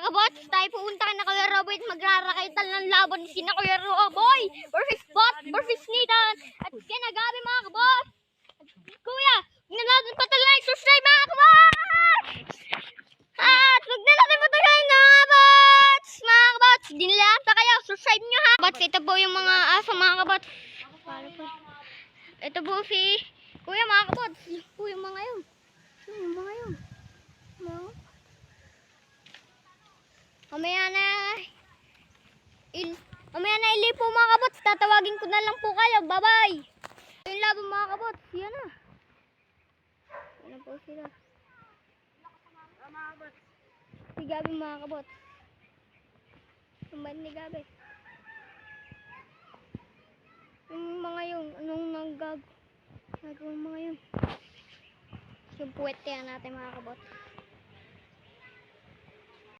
kabots, tayo pupunta na Kuya Robert, magrarakaitan ng laban ni sina Kuya Roboy versus Bot versus Nathan. At kinagabi mga kabots. Kuya, huwag na natin patagalin, subscribe mga kabots! At huwag na natin patagalin mga kabots! Mga kabots, dinilaan pa kayo, subscribe nyo ha! Kabots, ito po yung mga aso mga kabots. Ito po si Kuya mga kabots. Kuya mga yun. Yung mga yun. Mamaya na ili po mga kabots. Tatawagin ko na lang po kayo. Bye-bye. Yung laban mga kabots. Yan na. Yan na po sila. Si Gabi mga kabots. Sumbad ni Gabi. Yung mga yun. Anong nanggag? Yung mga yun. Yung puwet yan natin mga kabots.